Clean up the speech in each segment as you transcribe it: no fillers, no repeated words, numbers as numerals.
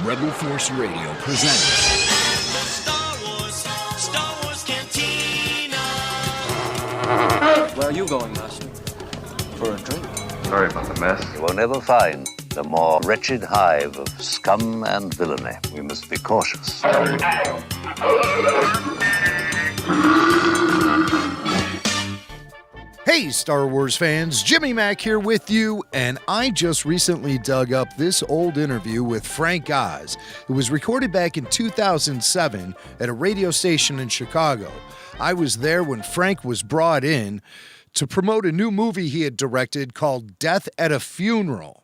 Rebel Force Radio presents Star Wars Cantina. Where are you going, Master? For a drink? Sorry about the mess. You will never find a more wretched hive of scum and villainy. We must be cautious. Hey, Star Wars fans, Jimmy Mack here with you, and I just recently dug up this old interview with Frank Oz. It was recorded back in 2007 at a radio station in Chicago. I was there when Frank was brought in to promote a new movie he had directed called Death at a Funeral.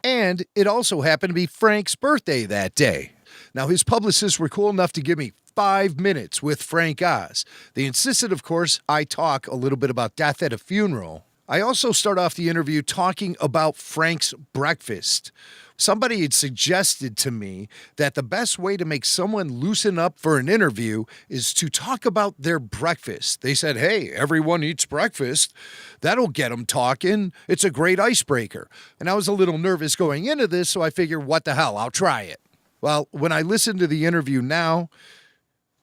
And it also happened to be Frank's birthday that day. Now, his publicists were cool enough to give me 5 minutes with Frank Oz. They insisted, of course, I talk a little bit about Death at a Funeral. I also start off the interview talking about Frank's breakfast. Somebody had suggested to me that the best way to make someone loosen up for an interview is to talk about their breakfast. They said, hey, everyone eats breakfast. That'll get them talking. It's a great icebreaker. And I was a little nervous going into this, so I figured, what the hell, I'll try it. Well, when I listen to the interview now,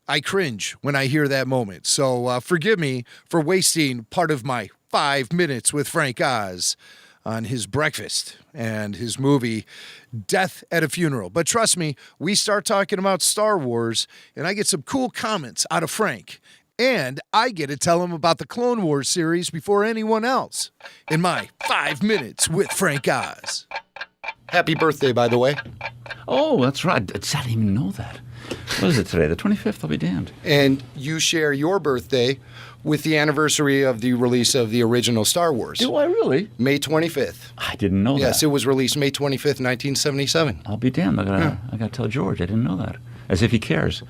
I cringe when I hear that moment. So forgive me for wasting part of my 5 minutes with Frank Oz on his breakfast and his movie Death at a Funeral. But trust me, we start talking about Star Wars, and I get some cool comments out of Frank. And I get to tell him about the Clone Wars series before anyone else in my 5 minutes with Frank Oz. Happy birthday, by the way. Oh, that's right. I didn't even know that. What is it today? The 25th? I'll be damned. And you share your birthday with the anniversary of the release of the original Star Wars. Do I really? May 25th. I didn't know that. Yes, it was released May 25th, 1977. I'll be damned. I gotta tell George. I didn't know that. As if he cares.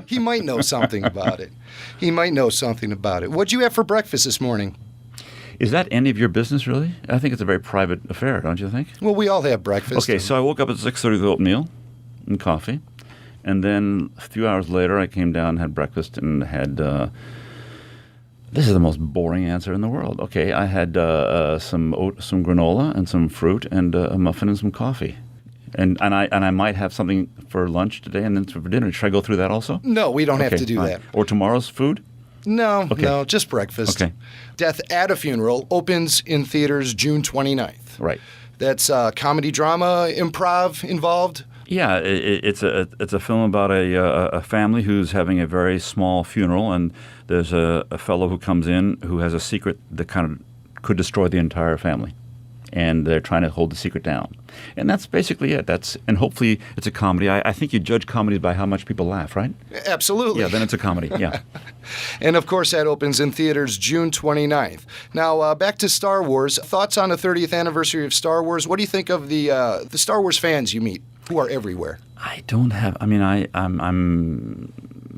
He might know something about it. What'd you have for breakfast this morning? Is that any of your business, really? I think it's a very private affair, don't you think? Well, we all have breakfast. Okay, so I woke up at 6:30 with oatmeal and coffee. And then a few hours later, I came down, had breakfast, and had this is the most boring answer in the world. Okay, I had some granola and some fruit and a muffin and some coffee. And I might have something for lunch today and then for dinner. Should I go through that also? No, we don't have to do fine. that. Or tomorrow's food? No, just breakfast. Okay. Death at a Funeral opens in theaters June 29th. Right. That's comedy, drama, improv involved? Yeah, it's a film about a family who's having a very small funeral, and there's a fellow who comes in who has a secret that kind of could destroy the entire family, and they're trying to hold the secret down. And that's basically it. And hopefully it's a comedy. I think you judge comedies by how much people laugh, right? Absolutely. Yeah, then it's a comedy, yeah. And of course that opens in theaters June 29th. Now, back to Star Wars. Thoughts on the 30th anniversary of Star Wars? What do you think of the Star Wars fans you meet who are everywhere? I'm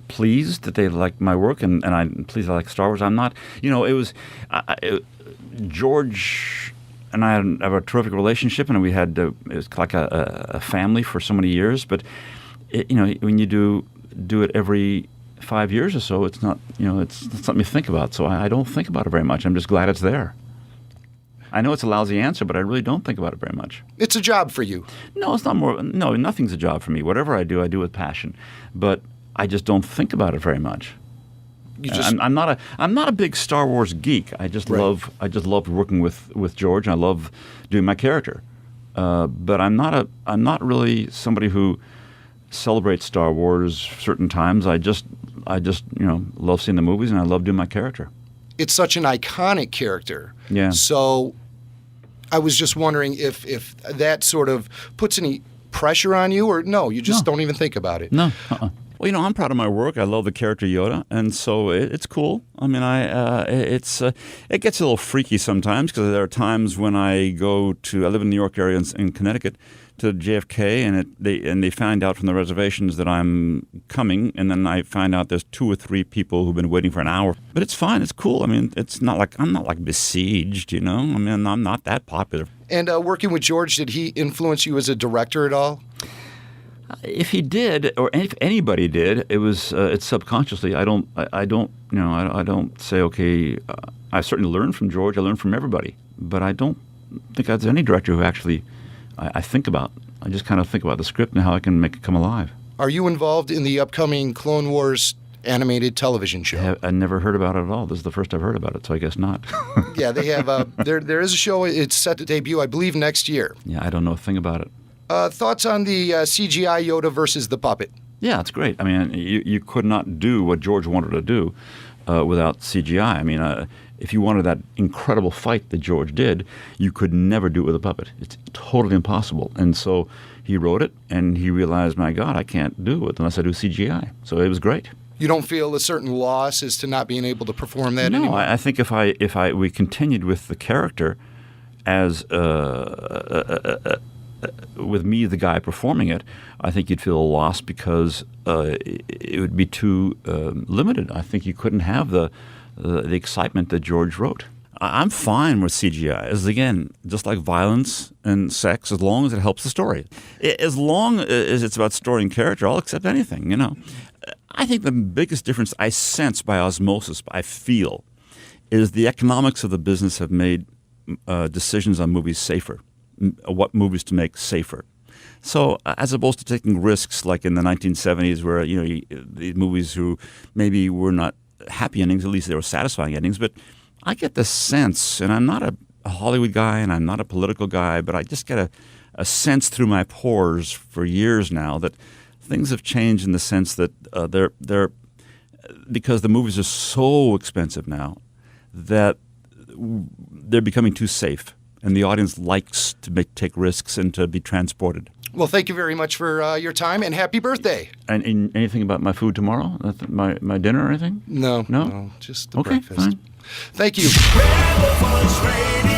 pleased that they like my work, and I'm pleased I like Star Wars. I'm not, George and I have a terrific relationship, and we had it was like a family for so many years. But when you do it every 5 years or so, it's not it's something you think about. So I don't think about it very much. I'm just glad it's there. I know it's a lousy answer, but I really don't think about it very much. It's a job for you. No, it's not more. No, nothing's a job for me. Whatever I do with passion. But I just don't think about it very much. I'm not a big Star Wars geek. I just loved working with George. And I love doing my character. But I'm not really somebody who celebrates Star Wars certain times. I just love seeing the movies, and I love doing my character. It's such an iconic character. Yeah. So I was just wondering if that sort of puts any pressure on you, or no, you just don't even think about it. No. Well, I'm proud of my work. I love the character Yoda, and so it's cool. I mean, it gets a little freaky sometimes because there are times when I live in the New York area in Connecticut, to JFK, and they find out from the reservations that I'm coming, and then I find out there's 2 or 3 people who've been waiting for an hour. But it's fine. It's cool. I mean, it's not like I'm not like besieged. I mean, I'm not that popular. And working with George, did he influence you as a director at all? If he did, or if anybody did, it's subconsciously. I don't say, okay. I certainly learned from George. I learned from everybody, but I don't think there's any director who actually I think about I just kind of think about the script and how I can make it come alive. Are you involved in the upcoming Clone Wars animated television show? I never heard about it at all. This is the first I've heard about it, so I guess not. Yeah, they have. There is a show. It's set to debut, I believe, next year. Yeah, I don't know a thing about it. Thoughts on the CGI Yoda versus the puppet? Yeah, it's great. I mean, you could not do what George wanted to do without CGI. I mean, if you wanted that incredible fight that George did, you could never do it with a puppet. It's totally impossible. And so he wrote it, and he realized, my God, I can't do it unless I do CGI. So it was great. You don't feel a certain loss as to not being able to perform that No, anymore? I think if we continued with the character as with me, the guy performing it, I think you'd feel a loss because it would be too limited. I think you couldn't have the excitement that George wrote. I'm fine with CGI, as again, just like violence and sex, as long as it helps the story. As long as it's about story and character, I'll accept anything, you know. I think the biggest difference I sense by osmosis, I feel, is the economics of the business have made decisions on movies safer, what movies to make safer. So as opposed to taking risks like in the 1970s where, you know, the movies who maybe were not happy endings, at least they were satisfying endings, but I get the sense, and I'm not a Hollywood guy and I'm not a political guy, but I just get a sense through my pores for years now that things have changed in the sense that they're because the movies are so expensive now that they're becoming too safe, and the audience likes to take risks and to be transported. Well, thank you very much for your time, and happy birthday. And anything about my food tomorrow? My dinner or anything? No, No? just the Okay, breakfast. fine. Thank you. Red Voice Radio.